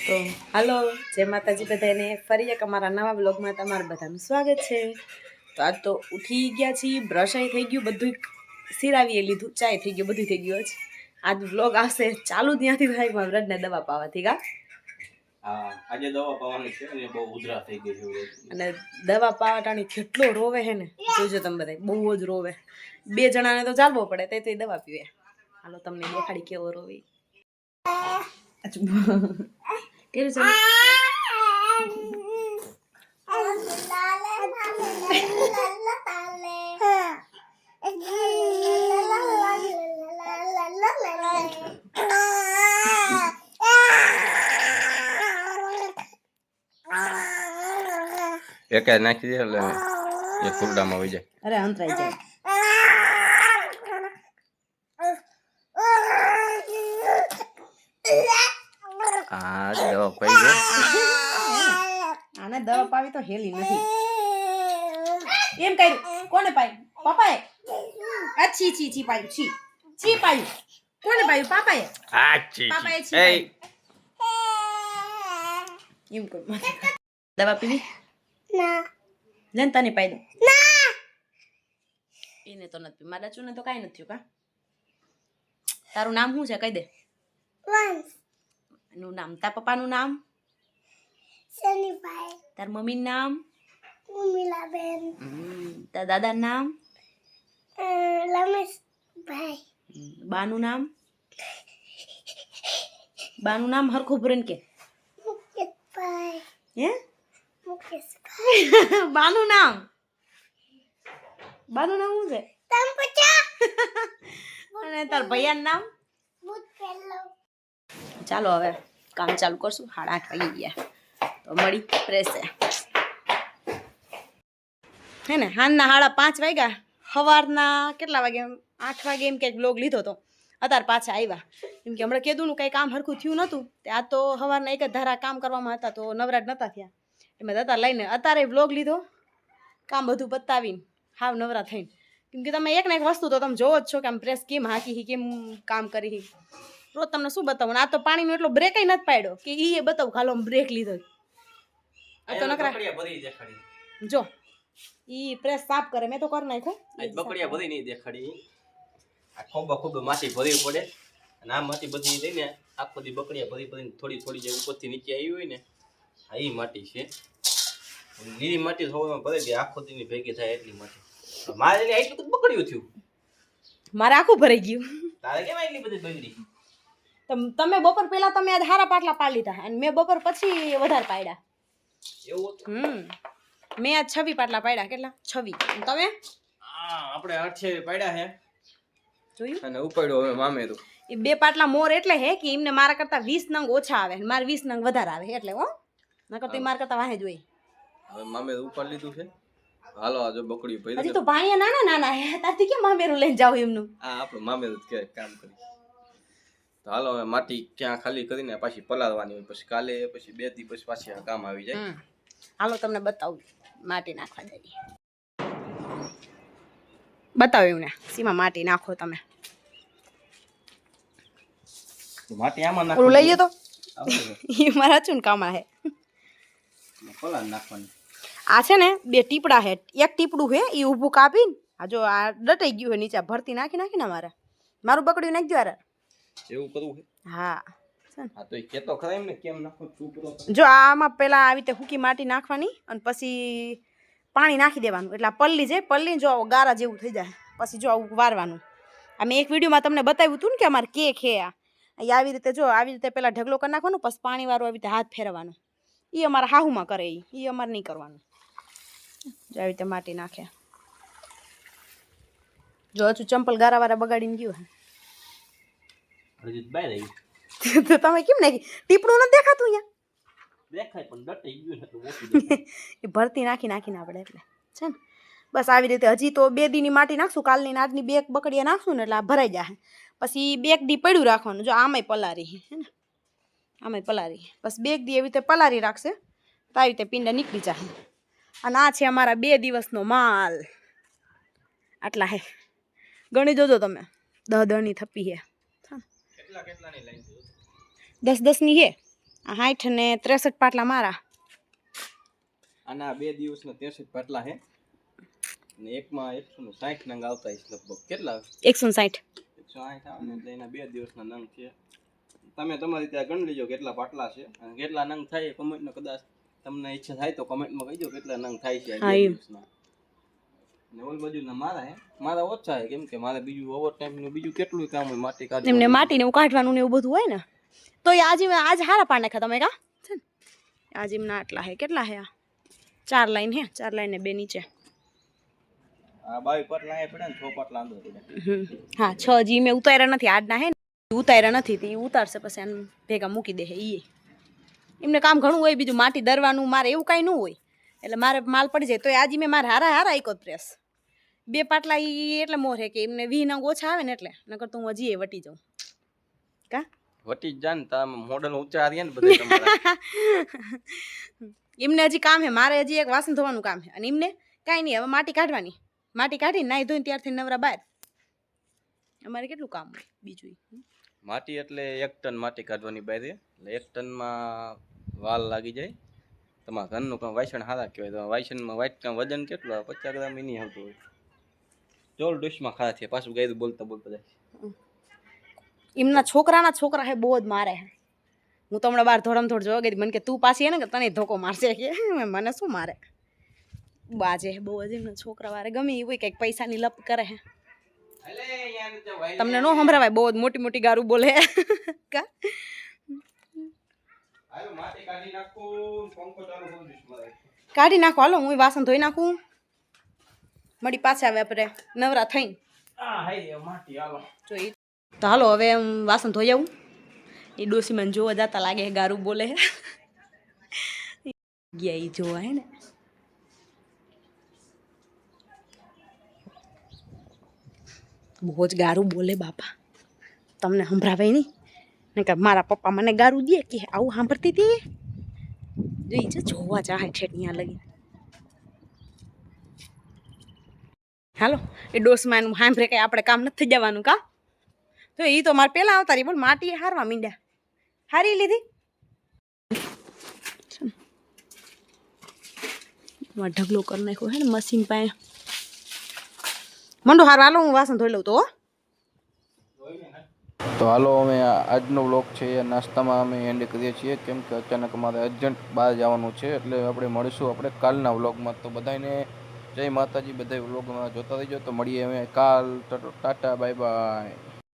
તો હાલો જય માતાજી બધાને ફરી એક અમારા નવા બ્લોગમાં તમારું બધાનું સ્વાગત છે। તો આજ તો ઉઠી ગયા છીએ, બ્રશ થઈ ગયું, બધું સિરાવીએ લીધું, ચાય થઈ ગયું, બધું થઈ ગયું છે। આજ બ્લોગ આવશે ચાલુ ત્યાંથી થાય મારા વ્રતને દવા પાવાથી કા આજે દવા પાવાની છે અને બહુ ઉધરા થઈ ગઈ છે અને દવા પાવાટાણી કેટલો રોવે હે ને જોજો તમે બધા બહુ જ રોવે। બે જણાને તો ચાલવો પડે તે દવા પીવે। હાલો તમને દેખાડી કેવો રોવે કેવું છે એક નાખી દે એટલે એ ફૂલડામાં હોય જાય। અરે અંતરાઈ જાય આ દવા પાઈ ગઈ આને દવા પાવી તો હેલી નથી એમ કર્યું કોને પાયું પપ્પાએ આ છી છી છી પાયું છી છી પાયું કોને પાયું પાપાએ આ છી પાપાએ છી એ એમ કર દવા પીવી ના લેન તને પાઈ દો ના એને તો નથી મારા ચૂને તો કાઈ નથી કા તારું નામ શું છે કહી દે વંશ નું નામ તાર પપ્પાનું નામ સનીભાઈ તાર મમ્મીનું નામ ઉમિલાબેન તાર દાદાનું નામ રમેશભાઈ બાનું નામ હરખું ભરીને કે મુકેશભાઈ હે મુકેશભાઈ બાનું નામ શું છે તમ પૂછો અને તાર ભૈયાનું નામ ભૂતપેલો। ચાલો હવે કામ ચાલુ કરશું। 8:30 વાગી ગયા તો મળી પ્રેસે હે ને હાંજના 5:30 વાગ્યા। સવારના કેટલા વાગે 8 વાગે એમ કંઈક બ્લોગ લીધો હતો, અત્યારે પાછા આવ્યા કેમ કે હમણાં કીધું કંઈ કામ હરખું થયું નહોતું તે આ તો સવારના એક જ ધારા કામ કરવામાં હતા તો નવરાજ નહોતા થયા એમાં દતા લઈને અત્યારે બ્લોગ લીધો કામ બધું પતાવીને હાવ નવરા થઈને કેમ કે તમે એક ને એક વસ્તુ તો તમે જોવો જ છો કે આમ પ્રેસ કેમ હાકી કેમ કામ કરી રોજ તમને શું બતાવું આ તો પાણીનો એટલો બ્રેક નથી પાડ્યો કે એ બતાવું ખાલો બ્રેક લીધો આ તો નકરા જો ઈ પ્રેસ સાફ કરે મેં તો કરી નાખ્યો આજ બકડિયા બધી નહીં દેખાડી આ ખૂબ માટી ભરવી પડે અને આ માટી બધી લઈને આખો દી બકડિયા ભરી થોડી જે ઉપરથી નીચે આવી હોય ને આ ઈ માટી છે લીલી માટી સવારમાં ભરી દે આખો દીની ભેગી થાય એટલી માટી મારે એટલું બધું બકડિયું થયું મારે આખું ભરાઈ ગયું તારે કેમ એટલી બધી બગડી તમે બપોર પહેલા તમે આજ હારા પાટલા પાડી લીધા અને મેં બપોર પછી વધારે પાડ્યા એવું મેં આજ 26 પાટલા પાડ્યા કેટલા 26 તમે આપણે 8 પાડ્યા હે જોયું અને ઉપાડ્યો હવે મામેરું એ બે પાટલા મોર એટલે હે કે એમને મારા કરતા 20 નંગ ઓછા આવે મારે 20 નંગ વધારે આવે એટલે હો નકર તો મારા કરતા વાહે જ હોય હવે મામેરું ઉપાડ લીધું છે હાલો આ જો બકડી ભરી હજી તો ભાણિયા નાના હે તારથી કેમ મામેરું લઈને જાવ એમનું આ આપણું મામેરું કે કામ કરી તો હાલો હવે માટી ક્યાં ખાલી કરીને પાછી પલાળવાની હોય પછી કાલે પછી 2 દી પછી પાછી આ કામ આવી જાય હાલો તમને બતાવું માટી નાખવા જઈએ બતાવો એમને સીમા માટી નાખો તમે માટી આમાં નાખો લઈએ તો ઈ મારા ચૂન કામા હે પલાળ નાખવાની આ છે ને 2 ટીપડા હે એક ટીપડું હે ઈ ઊભું કાપીને આ જો આ ડટાઈ ગયું હે નીચે ભરતી નાખી ને મારું બકડ્યું નાખી દો યાર એવું કરવું હે હા આ તો કેતો ખરા એમને કેમ નાખો ચૂપરો જો આમાં પેલા આવી રીતે હુકી માટી નાખવાની અને પછી પાણી નાખી દેવાનું એટલે પલ્લી છે પલ્લી જો ગારા જેવું થઈ જાય પછી જો આવું વારવાનું આ મેં એક વિડીયોમાં તમને બતાવ્યું હતું ને કે અમારે કેક હે આવી રીતે જો આવી રીતે પેલા ઢગલો કરી નાખવાનું પછી પાણી વાળું આવી રીતે હાથ ફેરવવાનો એ અમારા હાહુમાં કરે એ અમારે નહીં કરવાનું જો આવી રીતે માટી નાખે જો હજુ ચંપલ ગારા વાળા બગાડીને ગયું હે તો તમે કેમ નાખી ટીપડું નથી દેખાતું અહીંયા દેખાય પણ ડટાઈ ગયું ને તો એ ભરતી નાખીને આપણે એટલે છે ને બસ આવી રીતે હજી તો 2 દીની માટી નાખશું કાલની આજની 2 બકડીયા નાખશું ને એટલે આ ભરાઈ જાય પછી 2 દી પડ્યું રાખવાનું જો આમાંય પલારી હે ને આમાંય પલારી બસ 2 દી એવી રીતે પલારી રાખશે તો આવી રીતે પીંડા નીકળી જાય અને આ છે અમારા 2 દિવસનો માલ આટલા હે ગણી જોજો તમે 10 ની થપ્પી હે કેટલા કેટલાની લાઈન 10 ની હે આ 60 ને 63 પાટલા મારા. આના 2 દિવસના 63 પાટલા હે ને એકમાં 160 નંગ આવતા હશે લગભગ. કેટલા 160. 160 આવે ને એટલે એના 2 દિવસના નંગ છે. તમે તમારી ત્યાં ગણી લેજો કેટલા પાટલા છે અને કેટલા નંગ થાય કમેન્ટમાં, કદાચ તમને ઈચ્છા થાય તો કમેન્ટમાં કહીજો કેટલા નંગ થાય છે આ 2 દિવસના. ને ઓલ બાજુના મારા ઓછા છે, કેમ કે મારે બીજું ઓવર ટાઈમ નું બીજું કેટલું કામ હોય, માટી કાઢવાની. એમને માટીને એવું કાઢવાનું ને એવું બધું હોય ને, તો એ આજ હારા પાડ નાખ્યા તમે કા છે ને. આજ એમના આટલા હે, કેટલા હે આ 4 લાઈન હે, 4 લાઈન ને 2 નીચે. આ 22 પાટલા એ પડ્યા ને 6 પાટલા અંદર પડ્યા. હા 6 જી મેં ઉતાર્યા નથી આજના હે ને, ઉતાર્યા નથી તે ઉતારશે પછી આને ભેગા મૂકી દે હે. ઈ એમને કામ ઘણું હોય, બીજું માટી દરવાનું મારે એવું કાંઈ ન હોય, એટલે મારે માલ પડી જાય તો આજે મેં મારે હારા આઈકો પ્રેસ 2 પાટલા ઈ એટલે મોર હે કે એમને 20 નંગ ઓછા આવે ને એટલે, નકર તો હું હજી એ વટી જાઉં કા વટી જ જાન તા મોડલ ઊંચા રહ્યા ને બધા તમારા. એમને હજી કામ હે, મારે હજી એક વાસણ ધોવાનું કામ હે અને એમને કાંઈ નહીં. હવે માટી કાઢવાની, માટી કાઢીને નાહી ધોઈને ત્યારથી નવરા બહાર. અમારે કેટલું કામ હોય બીજું. માટી એટલે 1 ટન માટી કાઢવાની બહાર, એટલે 1 ટનમાં વાલ લાગી જાય. તમારા ઘરનું કામ વાસણ સારા કહેવાય. તો વાસણમાં વાટકામ વજન કેટલું આવે? 50 ગ્રામ એની આવતું હોય. ચોલ ડિશમાં ખાવા છે પાછું ગાયું બોલતા જાય. એમના છોકરા હે બહુ જ મારે હે. હું તો હમણાં બહાર થોડામાં થોડ જોવા ગઈ, મને કે તું પાછી હે ને કે તને ધોકો મારશે કે મને શું મારે. બાજે બહુ જ એમના છોકરા વારે ગમે એ હોય, કંઈક પૈસાની લપ કરે હે. તમને નો સંભળાવાય, બહુ જ મોટી મોટી ગારું બોલે કા. કાઢી નાખો, હાલો હું વાસણ ધોઈ નાખું, મળી પાછા આવે આપણે નવરા થઈને. તો હાલો હવે હું વાસણ ધોઈ આવું. એ ડોસી મને જોવા જતા લાગે ગારું બોલે ગયા એ જોવા હે ને. બહુ જ ગારું બોલે બાપા, તમને સંભળાવે નહીં ને કે મારા પપ્પા મને ગારું દે કે આવું સાંભળતી હતી. જોઈ છે જોવા ચાહે છે ત્યાં લગી. હાલો એ ડોસમાં એનું સાંભળે કંઈ આપણે કામ નથી જવાનું કા. તો એ તો મારે પહેલાં આવતા રહી, બોલ માટી હારવા મીંડ્યા. હારી લીધી ઢગલો કરી નાખ્યો હે ને મશીન પાસે. મંડો હાર, હાલો હું વાસણ ધોઈ લઉં તો. તો હાલો અમે આજનો વ્લોગ છે એ નાસ્તામાં અમે એન્ડ કરીએ છીએ, કેમ કે અચાનક અમારે અર્જન્ટ બહાર જવાનું છે. એટલે આપણે મળીશું આપણે કાલના વ્લોગમાં. તો બધાને જય માતાજી, બધા વ્લોગમાં જોતા રહીજો. તો મળીએ અમે કાલ. Tata bye bye.